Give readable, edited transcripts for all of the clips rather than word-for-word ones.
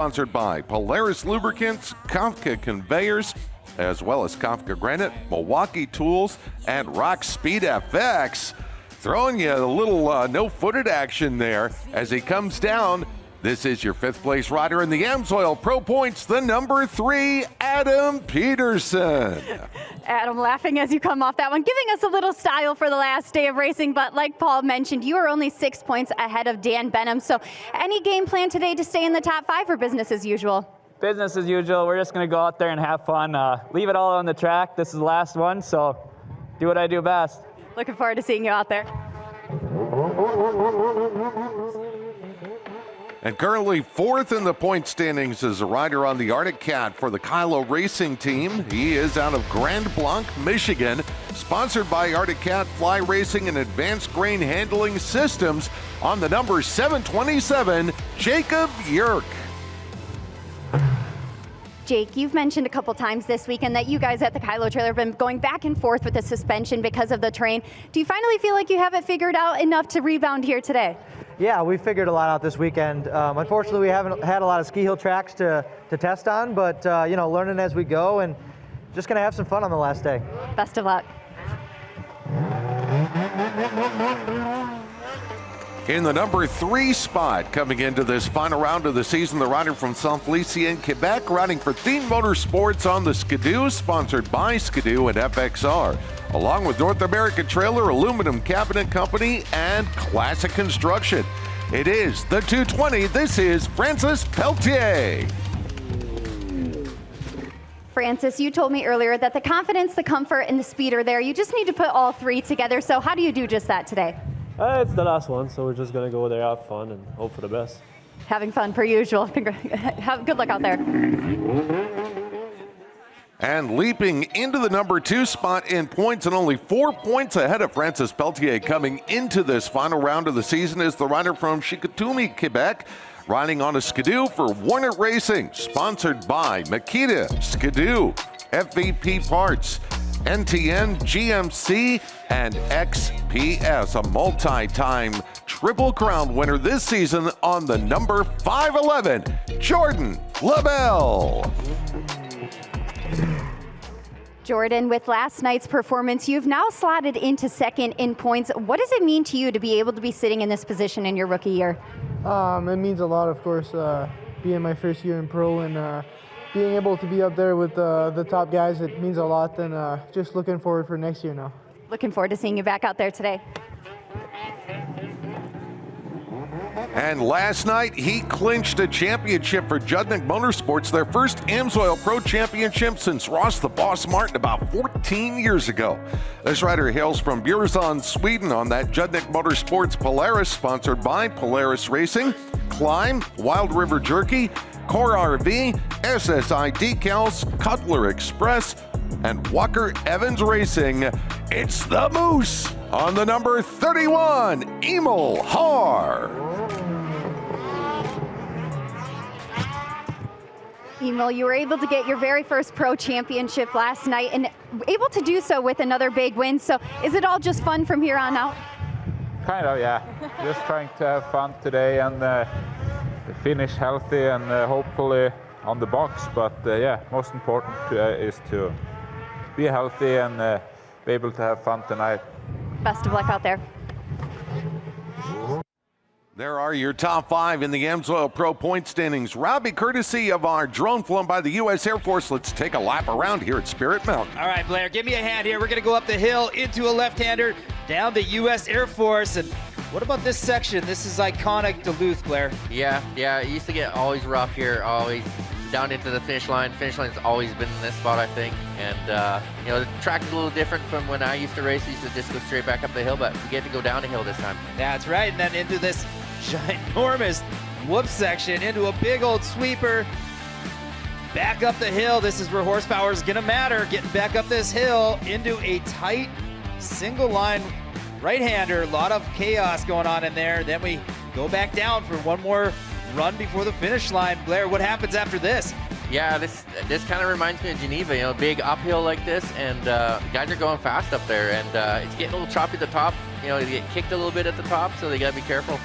Sponsored by Polaris Lubricants, Kafka Conveyors, as well as Kafka Granite, Milwaukee Tools, and Rock Speed FX. Throwing you a little no-footed action there as he comes down. This is your fifth place rider in the AMSOIL Pro Points, the number 3, Adam Peterson. Adam laughing as you come off that one, giving us a little style for the last day of racing, but like Paul mentioned, you are only 6 points ahead of Dan Benham. So any game plan today to stay in the top 5 or business as usual? Business as usual. We're just going to go out there and have fun. Leave it all on the track. This is the last one, so do what I do best. Looking forward to seeing you out there. And currently 4th in the point standings is a rider on the Arctic Cat for the Kylo Racing team. He is out of Grand Blanc, Michigan, sponsored by Arctic Cat Fly Racing and Advanced Grain Handling Systems on the number 727, Jacob Yerk. Jake, you've mentioned a couple times this weekend that you guys at the Kylo trailer have been going back and forth with the suspension because of the terrain. Do you finally feel like you have it figured out enough to rebound here today? Yeah, we figured a lot out this weekend. Unfortunately, we haven't had a lot of ski hill tracks to test on, but you know, learning as we go and just gonna have some fun on the last day. Best of luck. In the number 3 spot, coming into this final round of the season, the rider from Saint Félicien, Quebec, riding for Theme Motorsports on the Skidoo, sponsored by Skidoo and FXR, along with North American Trailer, Aluminum Cabinet Company, and Classic Construction. It is the 220. This is Francis Pelletier. Francis, you told me earlier that the confidence, the comfort, and the speed are there. You just need to put all 3 together. So how do you do just that today? It's the last one, so we're just going to go there, have fun, and hope for the best. Having fun per usual. Good luck out there. And leaping into the number 2 spot in points and only 4 points ahead of Francis Pelletier coming into this final round of the season is the rider from Chicoutimi, Quebec, riding on a Skidoo for Warner Racing, sponsored by Makita, Skidoo, FVP Parts, NTN, GMC, and XPS, a multi-time Triple Crown winner this season on the number 511, Jordan LaBelle. Jordan, with last night's performance, you've now slotted into 2nd in points. What does it mean to you to be able to be sitting in this position in your rookie year? It means a lot, of course, being my first year in pro and being able to be up there with the top guys. It means a lot, and just looking forward for next year now. Looking forward to seeing you back out there today. And last night, he clinched a championship for Judnick Motorsports, their first AMSOIL Pro Championship since Ross the Boss Martin about 14 years ago. This rider hails from Bjursund, Sweden on that Judnick Motorsports Polaris, sponsored by Polaris Racing, Climb, Wild River Jerky, Core RV, SSI Decals, Cutler Express, and Walker Evans Racing. It's the Moose on the number 31, Emil Haar. Emil, you were able to get your very first pro championship last night and able to do so with another big win. So is it all just fun from here on out? Kind of, yeah. Just trying to have fun today and finish healthy and hopefully on the box. But yeah, most important is to be healthy and be able to have fun tonight. Best of luck out there. There are your top 5 in the AMSOIL Pro point standings. Robbie, courtesy of our drone flown by the U.S. Air Force, let's take a lap around here at Spirit Mountain. All right, Blair, give me a hand here. We're going to go up the hill into a left-hander, down the U.S. Air Force. And what about this section? This is iconic Duluth, Blair. Yeah, it used to get always rough here, always down into the finish line. Finish line's always been in this spot, I think. And, you know, the track is a little different from when I used to race. I used to just go straight back up the hill, but we get to go down the hill this time. That's right, and then into this ginormous whoop section, into a big old sweeper. Back up the hill. This is where horsepower is going to matter. Getting back up this hill into a tight single line right-hander. A lot of chaos going on in there. Then we go back down for one more run before the finish line. Blair, what happens after this? Yeah, this kind of reminds me of Geneva, you know, big uphill like this, and guys are going fast up there, and it's getting a little choppy at the top. You know, they get kicked a little bit at the top, so they got to be careful.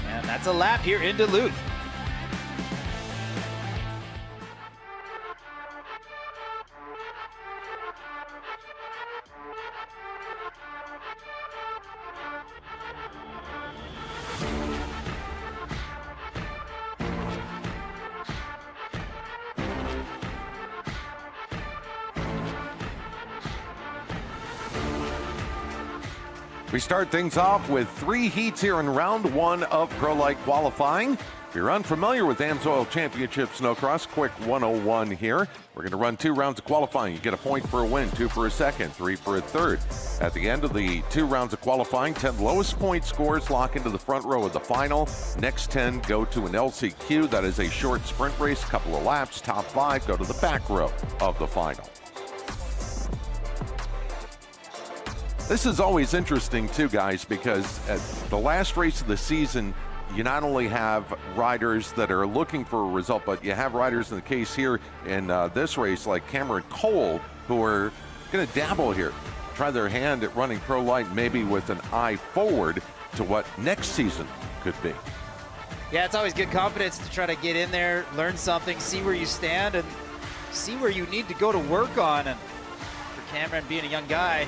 And that's a lap here in Duluth. We start things off with 3 heats here in round 1 of Pro Lite qualifying. If you're unfamiliar with AMSOIL Championship Snocross, quick 101 here. We're going to run 2 rounds of qualifying. You get a point for a win, 2 for a second, 3 for a third. At the end of the 2 rounds of qualifying, 10 lowest point scores lock into the front row of the final. Next 10 go to an LCQ. That is a short sprint race, couple of laps. Top 5 go to the back row of the final. This is always interesting too, guys, because at the last race of the season, you not only have riders that are looking for a result, but you have riders in the case here in this race like Cameron Cole, who are going to dabble here, try their hand at running Pro Lite, maybe with an eye forward to what next season could be. Yeah, it's always good confidence to try to get in there, learn something, see where you stand, and see where you need to go to work on. And for Cameron, being a young guy,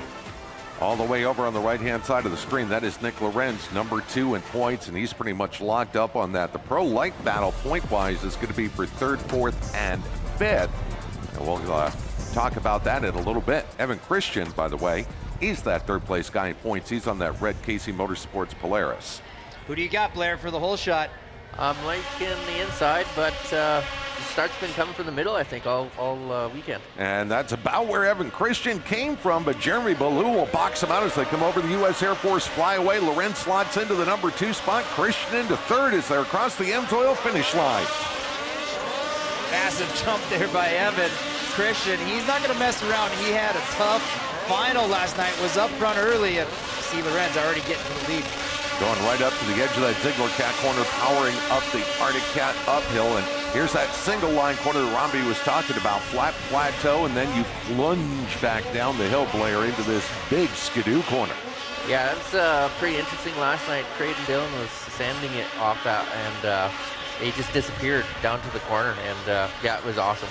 all the way over on the right-hand side of the screen, that is Nick Lorenz, number 2 in points, and he's pretty much locked up on that. The Pro Lite battle, point-wise, is going to be for 3rd, 4th, and 5th. And we'll talk about that in a little bit. Evan Christian, by the way, he's that 3rd-place guy in points. He's on that red Casey Motorsports Polaris. who do you got, Blair, for the whole shot? I'm liking the inside, but the start's been coming from the middle, I think, all weekend. And that's about where Evan Christian came from, but Jeremy Ballou will box him out as they come over the U.S. Air Force flyaway. Lorenz slots into the number 2 spot. Christian into 3rd as they're across the AMSOIL finish line. Massive jump there by Evan. Christian, he's not going to mess around. He had a tough final last night, was up front early, and see Lorenz already getting to the lead. Going right up to the edge of that Ziegler Cat corner, powering up the Arctic Cat uphill. And here's that single line corner that Romby was talking about. Flat plateau, and then you plunge back down the hill, Blair, into this big skidoo corner. Yeah, that's pretty interesting last night. Creighton Dillon was sanding it off that, and he just disappeared down to the corner. And yeah, it was awesome.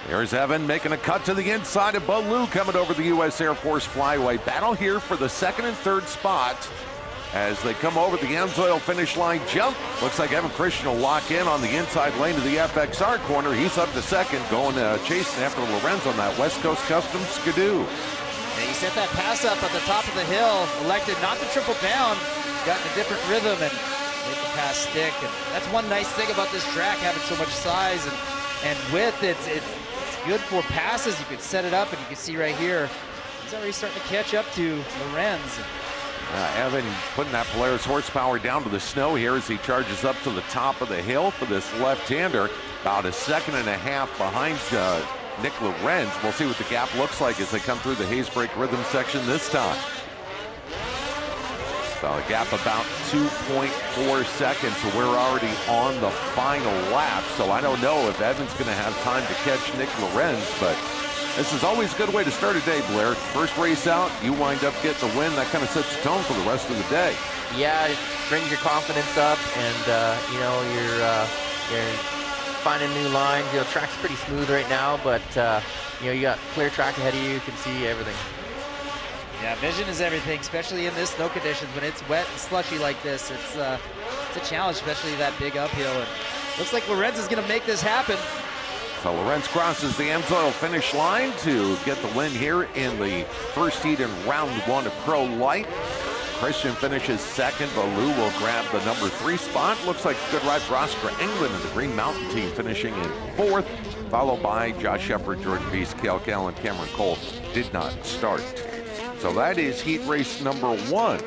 Here's Evan making a cut to the inside of Ballou coming over the U.S. Air Force flyaway. Battle here for the 2nd and 3rd spot. As they come over the AMSOIL finish line jump. Looks like Evan Christian will lock in on the inside lane of the FXR corner. He's up to 2nd, going chasing after Lorenz on that West Coast Custom Skidoo. And he set that pass up at the top of the hill, elected not to triple down, got in a different rhythm and made the pass stick. And that's one nice thing about this track, having so much size and width. It's good for passes. You can set it up, and you can see right here, he's already starting to catch up to Lorenz. Evan putting that Polaris horsepower down to the snow here as he charges up to the top of the hill for this left-hander. About a 1.5 seconds behind Nick Lorenz. We'll see what the gap looks like as they come through the haze break rhythm section this time. So a gap about 2.4 seconds, so we're already on the final lap. So I don't know if Evan's going to have time to catch Nick Lorenz, but this is always a good way to start a day, Blair. First race out, you wind up getting the win. That kind of sets the tone for the rest of the day. Yeah, it brings your confidence up, and you know, you're finding new lines. You know, track's pretty smooth right now, but you know, you got clear track ahead of you. You can see everything. Yeah, vision is everything, especially in this snow conditions when it's wet and slushy like this. It's a challenge, especially that big uphill. And looks like Lorenz is going to make this happen. So Lorenz crosses the AMSOIL finish line to get the win here in the first heat in round 1 of Pro Lite. Christian finishes 2nd. Ballou will grab the number 3 spot. Looks like a good ride for Oscar England and the Green Mountain team finishing in 4th, followed by Josh Shepard, Jordan Beast, Cale Cal, and Cameron Cole did not start. So that is heat race number 1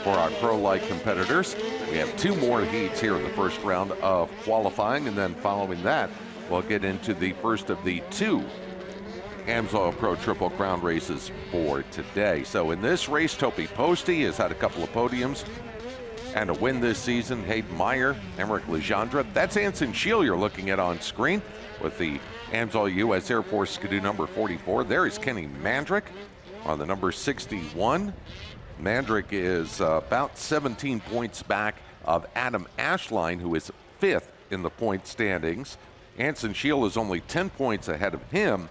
for our Pro Lite competitors. We have 2 more heats here in the first round of qualifying, and then following that, we'll get into the first of the 2 AMSOIL Pro Triple Crown races for today. So in this race, Topi Posty has had a couple of podiums and a win this season. Hayden Meyer, Emmerich Legendre. That's Anson Shiel you're looking at on screen with the AMSOIL U.S. Air Force Skidoo number 44. There is Kenny Mandrick on the number 61. Mandrick is about 17 points back of Adam Ashline, who is 5th in the point standings. Anson Shiel is only 10 points ahead of him,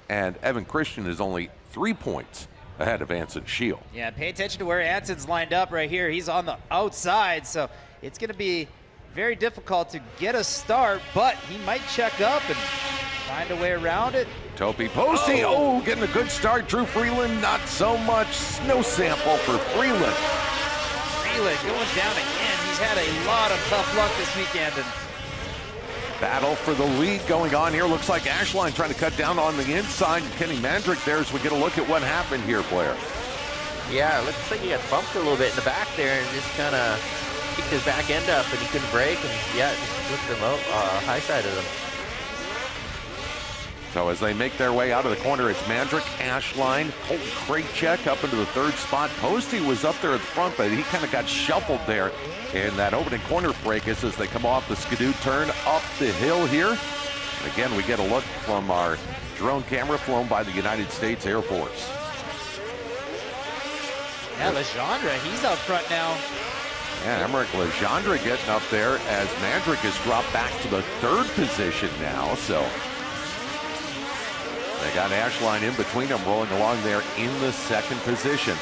and Evan Christian is only 3 points ahead of Anson Shiel. Yeah, pay attention to where Anson's lined up right here. He's on the outside, so it's going to be very difficult to get a start, but he might check up and find a way around it. Topi Posty, getting a good start. Drew Freeland, not so much. No sample for Freeland. Freeland going down again. He's had a lot of tough luck this weekend. And battle for the lead going on here. Looks like Ashline trying to cut down on the inside. Kenny Mandrick there as we get a look at what happened here, Blair. Yeah, it looks like he got bumped a little bit in the back there and just kind of kicked his back end up and he couldn't brake and just flipped him out, high side of him. So as they make their way out of the corner, it's Mandrick, Ashline, Colton Krajcek up into the third spot. Posty was up there at the front, but he kind of got shuffled there in that opening corner break as they come off the skidoo turn up the hill here. And again, we get a look from our drone camera flown by the United States Air Force. yeah, Legendre, he's up front now. Yeah, Emmerich Legendre getting up there as Mandrick has dropped back to the third position now. So they got Ashline in between them, rolling along there in the second position.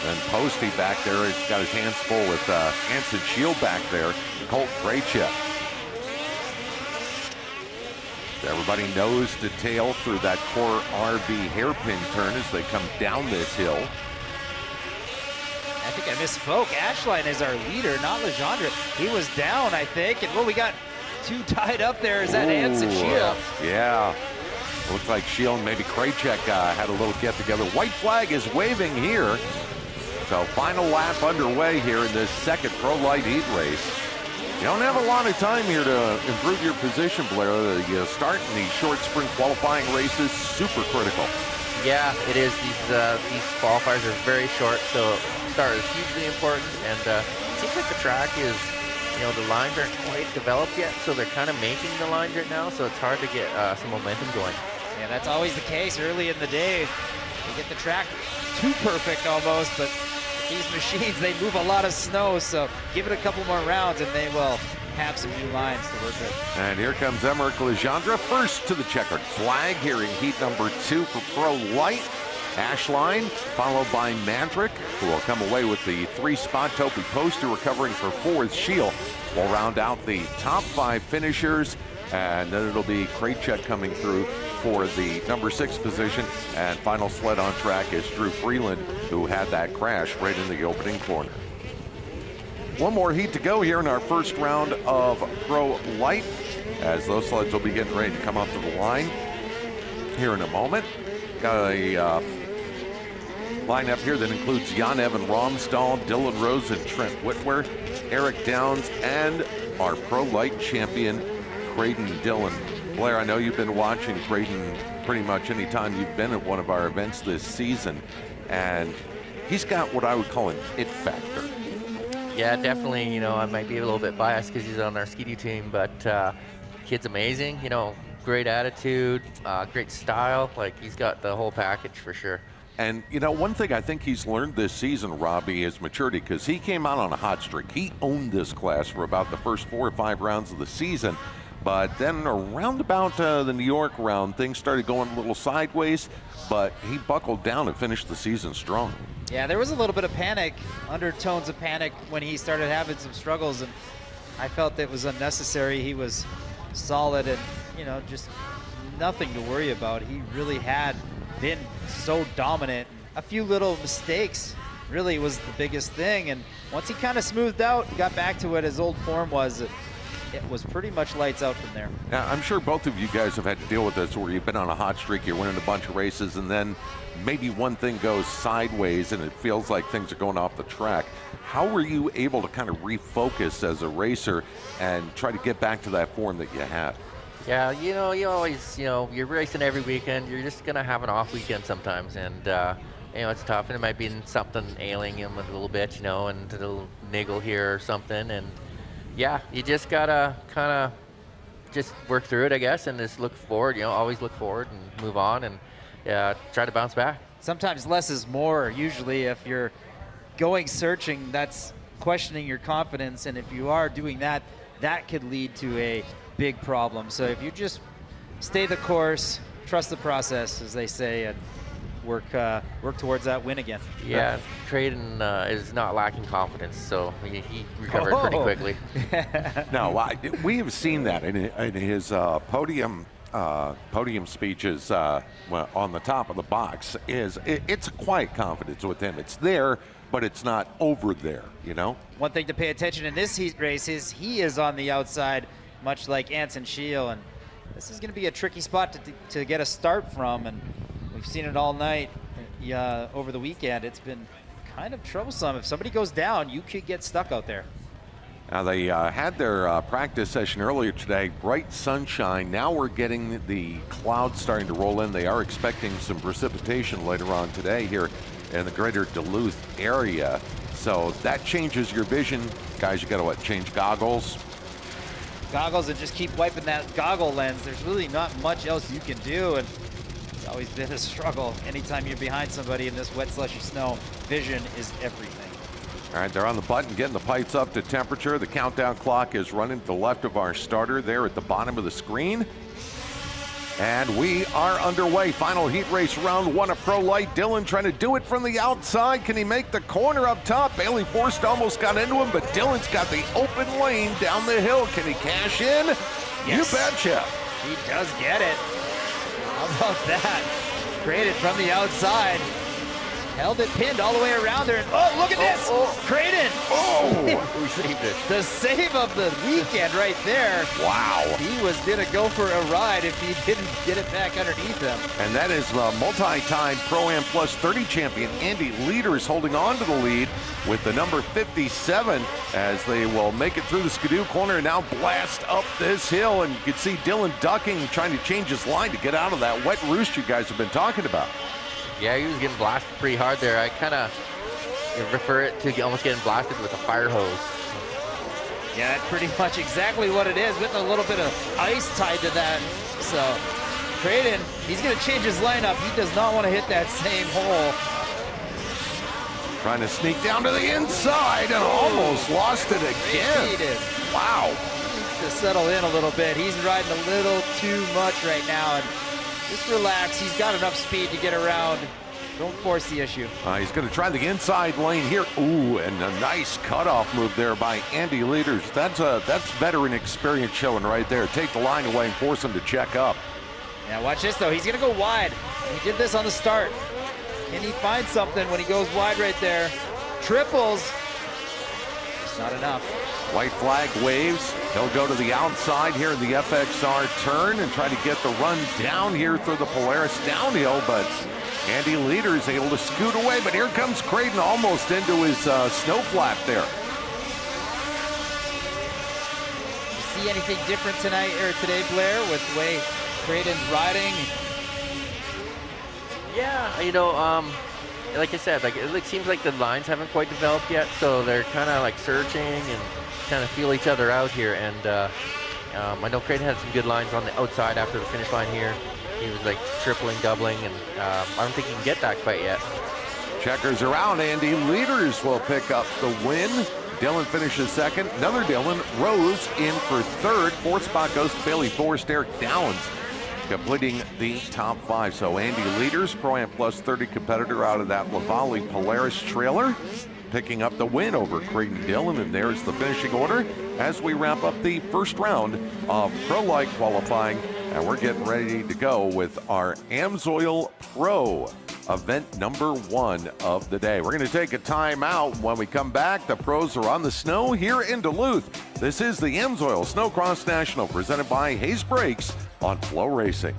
And Posty back there, he's got his hands full with Hanson Shield back there, Colt Krajcek. Everybody nose to tail through that core RB hairpin turn as they come down this hill. I think I misspoke. Ashline is our leader, not Legendre. He was down, I think. And we got two tied up there. Is that Hanson Shield? Yeah. Looks like Shield and maybe Krajcek had a little get together. White flag is waving here. So final lap underway here in this second Pro Lite heat race. You don't have a lot of time here to improve your position, Blair. The start in these short sprint qualifying races, super critical. Yeah, it is. These qualifiers are very short, so start is hugely important. And it seems like the track is, the lines aren't quite developed yet, so they're kind of making the lines right now, so it's hard to get some momentum going. Yeah, that's always the case early in the day. You get the track too perfect almost, but these machines, they move a lot of snow, so give it a couple more rounds and they will have some new lines to work with. And here comes Emmerich Legendre first to the checkered flag here in heat number 2 for Pro Lite. Ashline, followed by Mandrick, who will come away with the 3-spot. Topi Posty recovering for 4th. Shield will round out the top 5 finishers, and then it'll be Krajcek coming through for the number 6 position. And final sled on track is Drew Freeland, who had that crash right in the opening corner. One more heat to go here in our first round of Pro Lite, as those sleds will be getting ready to come up to the line here in a moment. Got a lineup here that includes Jan-Evan Romsdahl, Dylan Rose, and Trent Whitwer, Eric Downs, and our Pro Lite champion, Creighton Dillon. Blair, I know you've been watching Creighton pretty much any time you've been at one of our events this season, and he's got what I would call an it factor. Yeah, definitely. I might be a little bit biased because he's on our skidoo team, but kid's amazing. Great attitude, great style. Like, he's got the whole package for sure. And, one thing I think he's learned this season, Robbie, is maturity, because he came out on a hot streak. He owned this class for about the first 4 or 5 rounds of the season. But then around about the New York round, things started going a little sideways, but he buckled down and finished the season strong. Yeah, there was a little bit of panic, undertones of panic when he started having some struggles, and I felt it was unnecessary. He was solid and, just nothing to worry about. He really had been so dominant. A few little mistakes really was the biggest thing, and once he kind of smoothed out, got back to what his old form was, it was pretty much lights out from there. Now, I'm sure both of you guys have had to deal with this, where you've been on a hot streak, you're winning a bunch of races, and then maybe one thing goes sideways and it feels like things are going off the track. How were you able to kind of refocus as a racer and try to get back to that form that you had? Yeah, you always, you're racing every weekend. You're just going to have an off weekend sometimes. And, it's tough. And it might be something ailing him a little bit, and a little niggle here or something. And, yeah, you just got to kind of just work through it, I guess, and just look forward. Always look forward and move on and try to bounce back. Sometimes less is more. Usually if you're going searching, that's questioning your confidence. And if you are doing that, that could lead to a big problem. So if you just stay the course, trust the process, as they say, and work towards that win again. Yeah, Creighton is not lacking confidence, so he recovered pretty quickly. No, we have seen that in his podium speeches on the top of the box. It's a quiet confidence with him. It's there, but it's not over there, you know? One thing to pay attention in this heat race is he is on the outside, much like Anson Shiel, and this is going to be a tricky spot to get a start from, and we've seen it all night over the weekend. It's been kind of troublesome. If somebody goes down, you could get stuck out there. Now they had their practice session earlier today, bright sunshine. Now we're getting the clouds starting to roll in. They are expecting some precipitation later on today here in the greater Duluth area. So that changes your vision. Guys, you gotta change goggles. Goggles and just keep wiping that goggle lens. There's really not much else you can do, and it's always been a struggle. Anytime you're behind somebody in this wet, slushy snow, vision is everything. All right, they're on the button, getting the pipes up to temperature. The countdown clock is running to the left of our starter there at the bottom of the screen. And we are underway. Final heat race, round 1 of Pro Lite. Dylan trying to do it from the outside. Can he make the corner up top? Bailey Forst almost got into him, but Dylan's got the open lane down the hill. Can he cash in? Yes. You betcha. He does get it. How about that? Creighton from the outside. Held it pinned all the way around there. And, oh, look at this! Creighton! We saved it. The save of the weekend right there. Wow. He was going to go for a ride if he didn't get it back underneath him. And that is multi-time Pro-Am Plus 30 champion Andy Leaders holding on to the lead with the number 57 as they will make it through the Skidoo corner and now blast up this hill. And you can see Dylan ducking, trying to change his line to get out of that wet roost you guys have been talking about. Yeah, he was getting blasted pretty hard there. I kind of refer it to almost getting blasted with a fire hose. Yeah, that's pretty much exactly what it is, with a little bit of ice tied to that. So Creighton, he's going to change his lineup. He does not want to hit that same hole. Trying to sneak down to the inside and almost lost it again. He did. Wow. Needs to settle in a little bit. He's riding a little too much right now. And just relax. He's got enough speed to get around. Don't force the issue. He's going to try the inside lane here. Ooh, and a nice cutoff move there by Andy Leaders. That's veteran experience showing right there. Take the line away and force him to check up. Yeah, watch this though. He's going to go wide. He did this on the start. Can he find something when he goes wide right there? Triples. It's not enough. White flag waves. He'll go to the outside here in the FXR turn and try to get the run down here through the Polaris downhill, but Andy Leaders able to scoot away, but here comes Creighton almost into his snow flap there. You see anything different tonight or today, Blair, with the way Creighton's riding? Yeah, you know, like I said, like it seems like the lines haven't quite developed yet, so they're kind of like searching and kind of feel each other out here. And I know Creighton had some good lines on the outside after the finish line here. He was like tripling, doubling, and I don't think he can get that quite yet. Checkers around. Andy Leaders will pick up the win. Dylan finishes second. Another Dylan. Rose in for third. Fourth spot goes to Bailey Forst. Eric Downs completing the top 5. So Andy Leaders, Pro-Am Plus 30 competitor out of that Lavallee Polaris trailer, picking up the win over Creighton Dillon. And there's the finishing order as we wrap up the first round of Pro Lite qualifying. And we're getting ready to go with our AMSOIL Pro event number 1 of the day. We're going to take a timeout. When we come back, the pros are on the snow here in Duluth. This is the AMSOIL Snocross National presented by Hayes Brakes on FloRacing.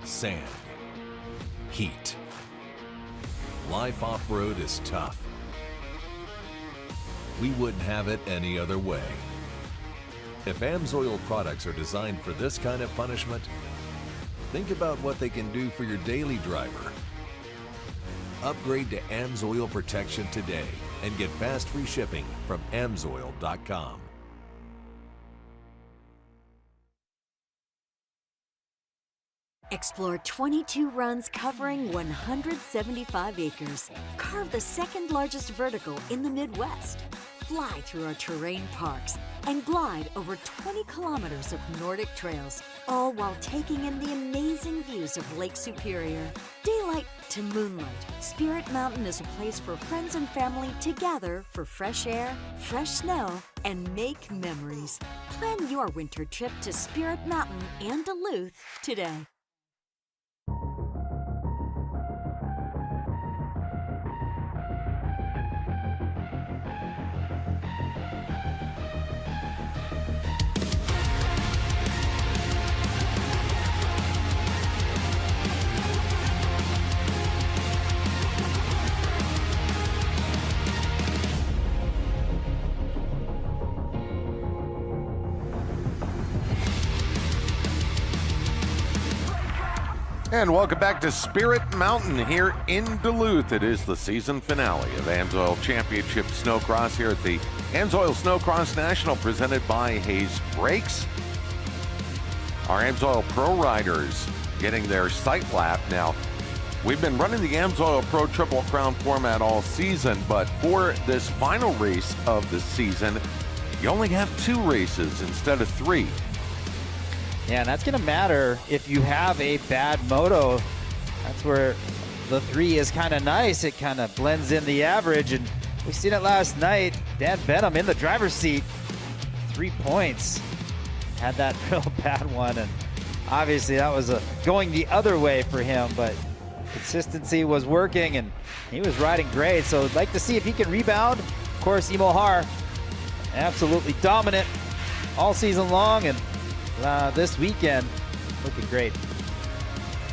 Sand, heat. Life off-road is tough. We wouldn't have it any other way. If AMSOIL products are designed for this kind of punishment, think about what they can do for your daily driver. Upgrade to AMSOIL protection today and get fast free shipping from AMSOIL.com. Explore 22 runs covering 175 acres. Carve the second largest vertical in the Midwest. Fly through our terrain parks and glide over 20 kilometers of Nordic trails, all while taking in the amazing views of Lake Superior. Daylight to moonlight, Spirit Mountain is a place for friends and family to gather for fresh air, fresh snow, and make memories. Plan your winter trip to Spirit Mountain and Duluth today. And welcome back to Spirit Mountain here in Duluth. It is the season finale of AMSOIL Championship Snocross here at the AMSOIL Snocross National, presented by Hayes Brakes. Our AMSOIL Pro riders getting their sight lap. Now, we've been running the AMSOIL Pro Triple Crown format all season, but for this final race of the season, you only have 2 races instead of 3. Yeah, and that's going to matter if you have a bad moto. That's where the 3 is kind of nice. It kind of blends in the average, and we seen it last night. Dan Benham in the driver's seat, 3 points. Had that real bad one, and obviously that was going the other way for him, but consistency was working, and he was riding great. So I'd like to see if he can rebound. Of course, Imo Har, absolutely dominant all season long, and this weekend, looking great.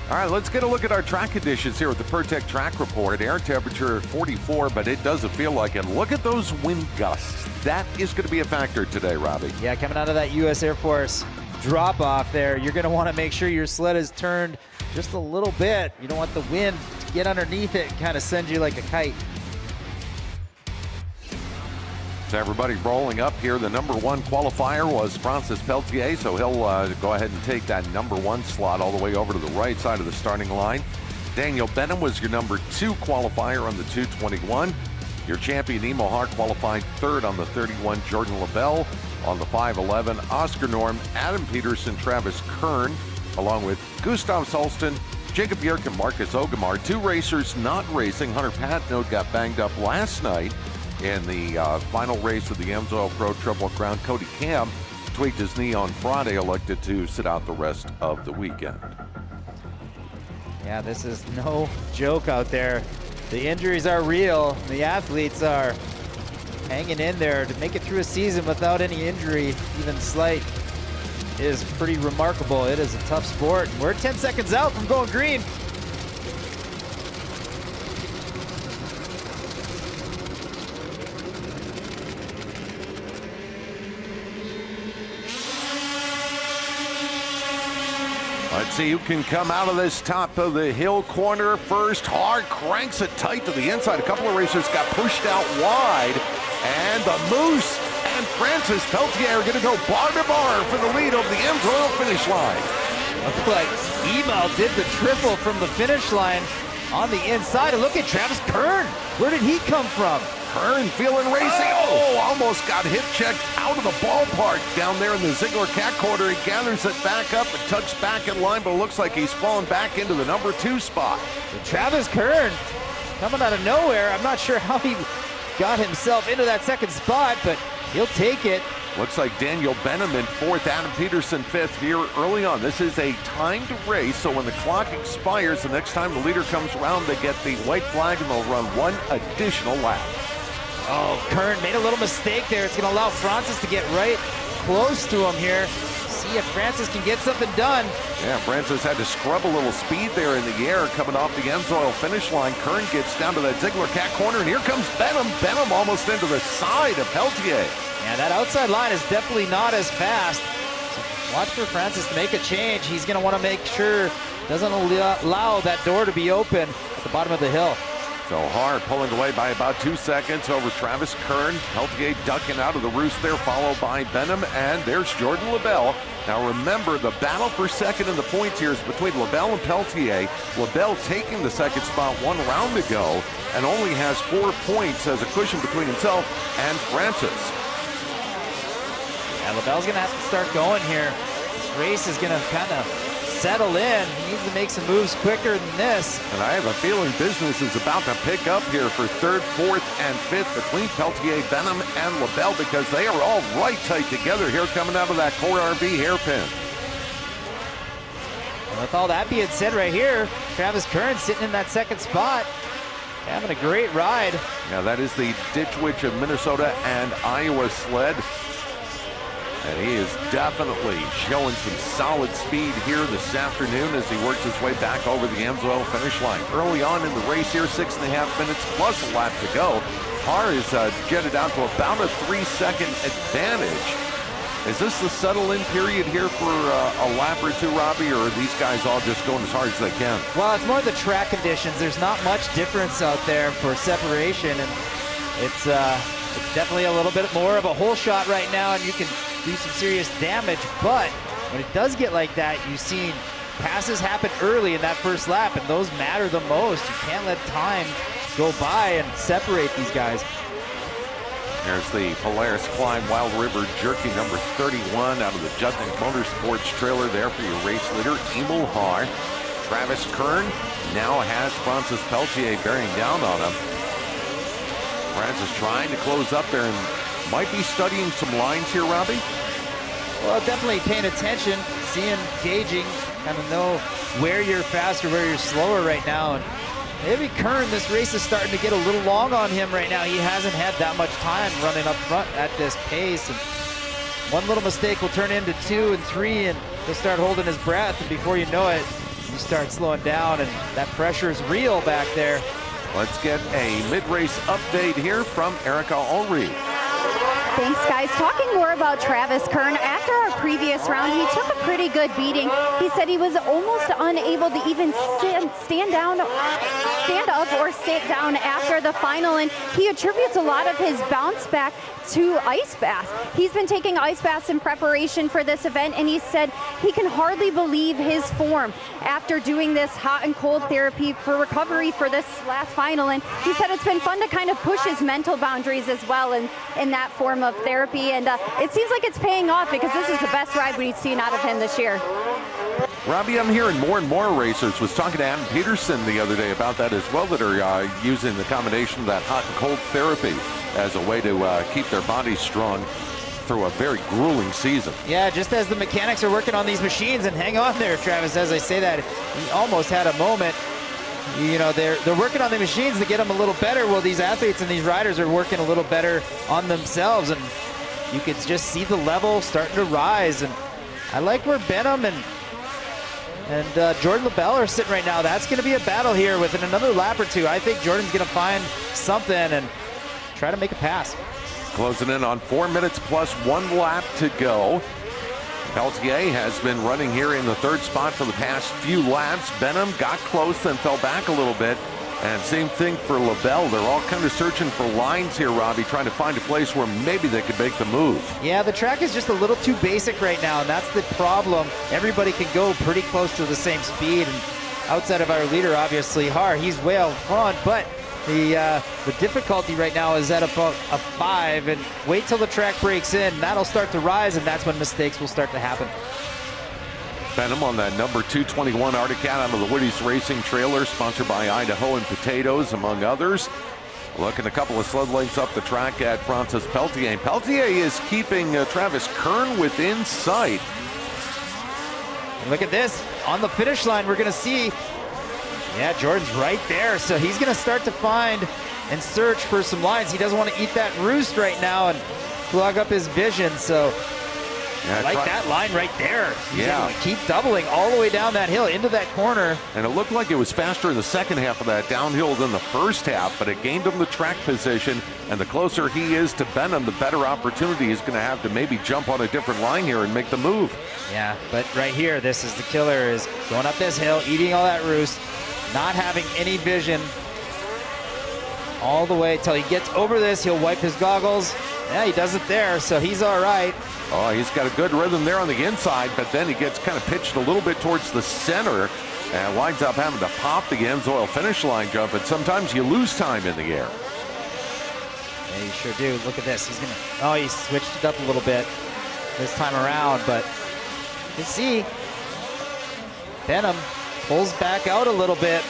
All right, let's get a look at our track conditions here with the ProTech Track Report. Air temperature 44, but it doesn't feel like it. Look at those wind gusts. That is going to be a factor today, Robbie. Yeah, coming out of that U.S. Air Force drop off there, you're going to want to make sure your sled is turned just a little bit. You don't want the wind to get underneath it and kind of send you like a kite. Everybody rolling up here. The number 1 qualifier was Francis Peltier, so he'll go ahead and take that number 1 slot all the way over to the right side of the starting line. Daniel Benham was your number 2 qualifier on the 221. Your champion Imo Har qualified 3rd on the 31. Jordan LaBelle on the 511. Oscar Norm, Adam Peterson, Travis Kern, along with Gustav Solston, Jacob Bjerk, and Marcus Ogamar. 2 racers not racing. Hunter Patnode got banged up last night in the final race of the AMSOIL Pro Triple Crown. Cody Cam tweaked his knee on Friday, elected to sit out the rest of the weekend. Yeah, this is no joke out there. The injuries are real. The athletes are hanging in there to make it through a season without any injury, even slight, is pretty remarkable. It is a tough sport. We're 10 seconds out from going green. Let's see who can come out of this top of the hill corner first. Hard cranks it tight to the inside. A couple of racers got pushed out wide. And the Moose and Francis Peltier are going to go bar to bar for the lead over the AMSOIL finish line. Looked like Emo did the triple from the finish line on the inside. And look at Travis Kern. Where did he come from? Kern feeling racy. Oh, almost got hip checked out of the ballpark down there in the Ziegler Cat Quarter. He gathers it back up and tucks back in line, but it looks like he's fallen back into the number 2 spot. Travis Kern coming out of nowhere. I'm not sure how he got himself into that 2nd spot, but he'll take it. Looks like Daniel Benham in 4th, Adam Peterson 5th here early on. This is a timed race, so when the clock expires, the next time the leader comes around, they get the white flag and they'll run 1 additional lap. Oh, Kern made a little mistake there. It's going to allow Francis to get right close to him here. See if Francis can get something done. Yeah, Francis had to scrub a little speed there in the air coming off the AMSOIL finish line. Kern gets down to that Ziegler Cat Corner, and here comes Benham. Benham almost into the side of Peltier. Yeah, that outside line is definitely not as fast. So watch for Francis to make a change. He's going to want to make sure doesn't allow that door to be open at the bottom of the hill. So Haar pulling away by about 2 seconds over Travis Kern. Peltier ducking out of the roost there, followed by Benham, and there's Jordan LaBelle. Now remember, the battle for second in the points here is between LaBelle and Peltier. LaBelle taking the second spot 1 round ago and only has 4 points as a cushion between himself and Francis. Yeah, LaBelle's gonna have to start going here. This race is gonna kind of settle in. He needs to make some moves quicker than this. And I have a feeling business is about to pick up here for 3rd, 4th, and 5th between Peltier, Benham, and LaBelle, because they are all right tight together here coming out of that Core RV hairpin. And with all that being said right here, Travis Kern sitting in that 2nd spot, having a great ride. Now that is the Ditch Witch of Minnesota and Iowa sled. And he is definitely showing some solid speed here this afternoon as he works his way back over the AMSOIL finish line. Early on in the race here, 6.5 minutes plus a lap to go. Haar is jetted out to about a 3-second advantage. Is this the settle-in period here for a lap or two, Robbie, or are these guys all just going as hard as they can? Well, it's more the track conditions. There's not much difference out there for separation, and it's definitely a little bit more of a hole shot right now, and you can do some serious damage. But when it does get like that, you've seen passes happen early in that first lap, and those matter the most. You can't let time go by and separate these guys. There's the Polaris Climb Wild River Jerky number 31 out of the Judnick Motorsports trailer there for your race leader, Emil Haar. Travis Kern now has Francis Peltier bearing down on him. Francis trying to close up there and might be studying some lines here, Robbie. Well, definitely paying attention, seeing, gauging, kind of know where you're faster, where you're slower right now. And maybe Kern, this race is starting to get a little long on him right now. He hasn't had that much time running up front at this pace. And one little mistake will turn into 2 and 3, and he'll start holding his breath. And before you know it, you start slowing down, and that pressure is real back there. Let's get a mid-race update here from Erica Ulrich. Thanks, guys. Talking more about Travis Kern, after our previous round, he took a pretty good beating. He said he was almost unable to even stand up or sit down after the final, and he attributes a lot of his bounce back to ice baths. He's been taking ice baths in preparation for this event, and he said he can hardly believe his form after doing this hot and cold therapy for recovery for this last final. And he said it's been fun to kind of push his mental boundaries as well in that form of therapy, and it seems like it's paying off, because this is the best ride we've seen out of him this year. Robbie, I'm hearing more and more racers. Was talking to Adam Peterson the other day about that as well, that are using the combination of that hot and cold therapy as a way to keep their bodies strong through a very grueling season. Yeah, just as the mechanics are working on these machines, and hang on there, Travis, as I say that, he almost had a moment. You know, they're working on the machines to get them a little better. Well, these athletes and these riders are working a little better on themselves, and you can just see the level starting to rise. And I like where Benham and Jordan LaBelle are sitting right now. That's going to be a battle here within another lap or two. I think Jordan's going to find something and try to make a pass. Closing in on 4 minutes plus 1 lap to go. Peltier has been running here in the 3rd spot for the past few laps. Benham got close, then fell back a little bit. And same thing for LaBelle. They're all kind of searching for lines here, Robbie, trying to find a place where maybe they could make the move. Yeah, the track is just a little too basic right now, and that's the problem. Everybody can go pretty close to the same speed, and outside of our leader, obviously, Haar, he's way out front, but the difficulty right now is at about a 5, and wait till the track breaks in. That'll start to rise, and that's when mistakes will start to happen. Benham on that number 221 Arctic Cat out of the Woody's Racing trailer, sponsored by Idaho and Potatoes, among others. Looking a couple of sled lengths up the track at Francis Peltier. And Peltier is keeping Travis Kern within sight. And look at this. On the finish line, we're going to see, yeah, Jordan's right there. So he's going to start to find and search for some lines. He doesn't want to eat that roost right now and clog up his vision. So yeah, I like that line right there. He's able to keep doubling all the way down that hill into that corner. And it looked like it was faster in the second half of that downhill than the first half, but it gained him the track position. And the closer he is to Benham, the better opportunity he's going to have to maybe jump on a different line here and make the move. Yeah, but right here, this is the killer, is going up this hill, eating all that roost, not having any vision. all the way till he gets over this. He'll wipe his goggles. Yeah, he does it there, so he's all right. Oh, he's got a good rhythm there on the inside, but then he gets kind of pitched a little bit towards the center and winds up having to pop the AMSOIL finish line jump, and sometimes you lose time in the air. Yeah, you sure do. Look at this. He switched it up a little bit this time around, but you can see Benham pulls back out a little bit.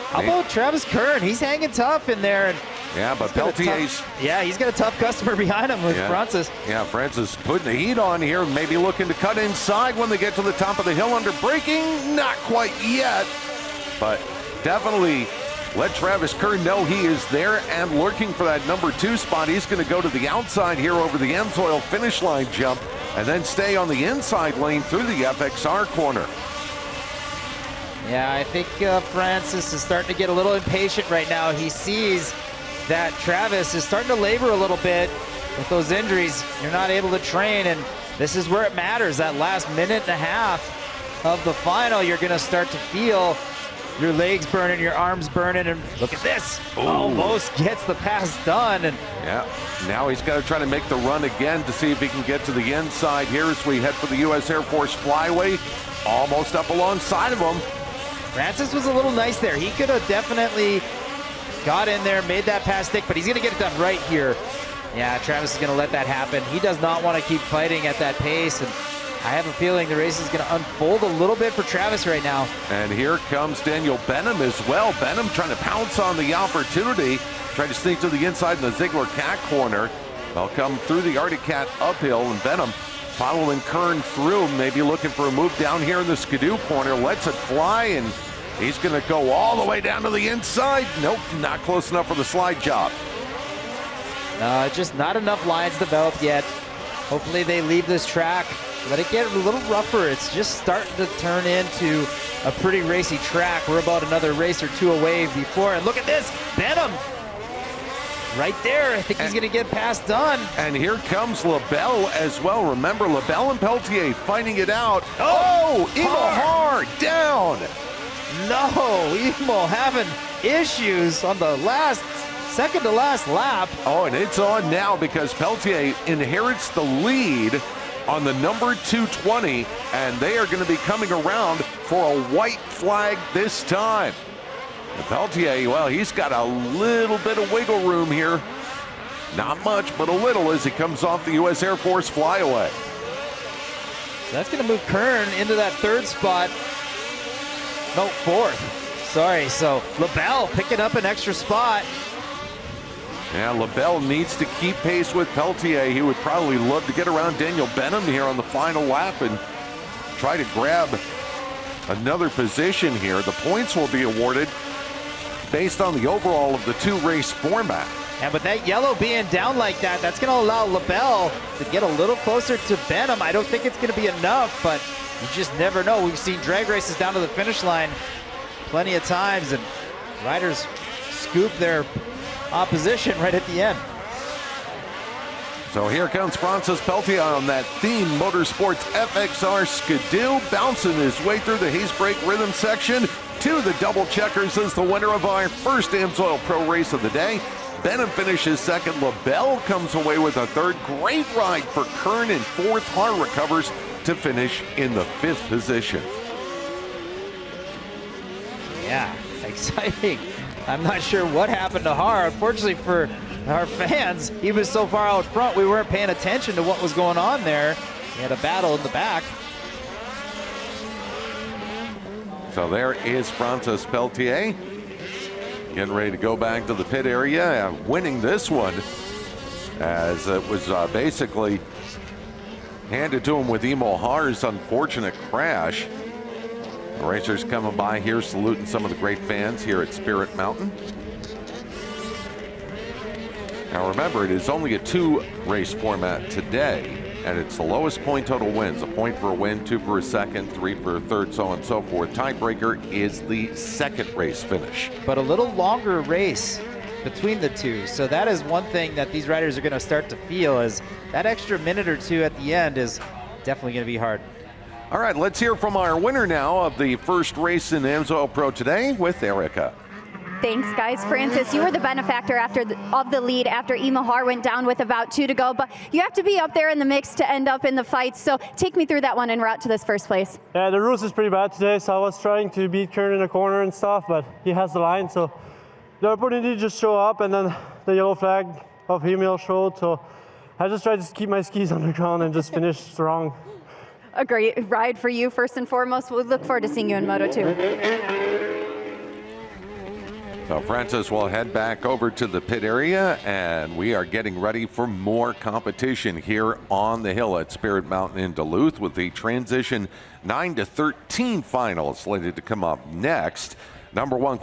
How about Travis Kern? He's hanging tough in there. And yeah, but Peltier's... he's got a tough customer behind him with Francis. Yeah, Francis putting the heat on here, maybe looking to cut inside when they get to the top of the hill under braking. Not quite yet, but definitely let Travis Kern know he is there and lurking for that #2 spot. He's going to go to the outside here over the AMSOIL finish line jump and then stay on the inside lane through the FXR corner. Yeah, I think Francis is starting to get a little impatient right now. He sees that Travis is starting to labor a little bit with those injuries. You're not able to train, and this is where it matters. That last minute and a half of the final, you're going to start to feel your legs burning, your arms burning, and look at this. Ooh. Almost gets the pass done. And yeah, now he's got to try to make the run again to see if he can get to the inside here as we head for the U.S. Air Force flyway. Almost up alongside of him. Francis was a little nice there. He could have definitely got in there, made that pass stick, but he's going to get it done right here. Yeah, Travis is going to let that happen. He does not want to keep fighting at that pace, and I have a feeling the race is going to unfold a little bit for Travis right now. And here comes Daniel Benham as well. Benham trying to pounce on the opportunity, trying to sneak to the inside in the Ziegler Cat corner. They'll come through the Arctic Cat uphill, and Benham following Kern through, maybe looking for a move down here in the Skidoo corner, lets it fly, and he's going to go all the way down to the inside. Nope, not close enough for the slide job. Just not enough lines developed yet. Hopefully they leave this track, let it get a little rougher. It's just starting to turn into a pretty racy track. We're about another race or two away before, and look at this, Benham! Right there, I think he's going to get past done. And here comes LaBelle as well. Remember, LaBelle and Peltier fighting it out. Oh, Emo down. No, Emo having issues on the second to last lap. Oh, and it's on now because Peltier inherits the lead on the number 220, and they are going to be coming around for a white flag this time. And Peltier, well, he's got a little bit of wiggle room here. Not much, but a little as he comes off the U.S. Air Force flyaway. So that's going to move Kern into that third spot. No, fourth. Sorry, so LaBelle picking up an extra spot. Yeah, LaBelle needs to keep pace with Peltier. He would probably love to get around Daniel Benham here on the final lap and try to grab another position here. The points will be awarded based on the overall of the two-race format. And with that yellow being down like that, that's going to allow LaBelle to get a little closer to Benham. I don't think it's going to be enough, but you just never know. We've seen drag races down to the finish line plenty of times, and riders scoop their opposition right at the end. So here comes Francis Peltier on that Theme Motorsports FXR Skidoo, bouncing his way through the haze brake rhythm section to the double checkers as the winner of our first AMSOIL Pro race of the day. Benham finishes second. LaBelle comes away with a third. Great ride for Kern in fourth. Har recovers to finish in the fifth position. Yeah, exciting. I'm not sure what happened to Har. Unfortunately for our fans, he was so far out front we weren't paying attention to what was going on there. He had a battle in the back. So there is Francis Peltier getting ready to go back to the pit area, winning this one as it was basically handed to him with Emo Har's unfortunate crash. The racers coming by here saluting some of the great fans here at Spirit Mountain. Now remember, it is only a two-race format today, and it's the lowest point total wins. A point for a win, 2 for a second, 3 for a third, so on and so forth. Tiebreaker is the second race finish. But a little longer race between the two. So that is one thing that these riders are going to start to feel, is that extra minute or two at the end is definitely going to be hard. All right, let's hear from our winner now of the first race in AMSOIL Pro today with Erica. Thanks, guys. Francis, you were the benefactor of the lead after Imahar went down with about 2 to go, but you have to be up there in the mix to end up in the fight. So take me through that one en route to this first place. Yeah, the roost is pretty bad today, so I was trying to beat Kern in the corner and stuff, but he has the line, so the opportunity just show up, and then the yellow flag of Emil showed, so I just tried to keep my skis on the ground and just finish strong. A great ride for you, first and foremost. We look forward to seeing you in Moto 2. So Francis will head back over to the pit area, and we are getting ready for more competition here on the hill at Spirit Mountain in Duluth, with the transition 9 to 13 final slated to come up next. Number 1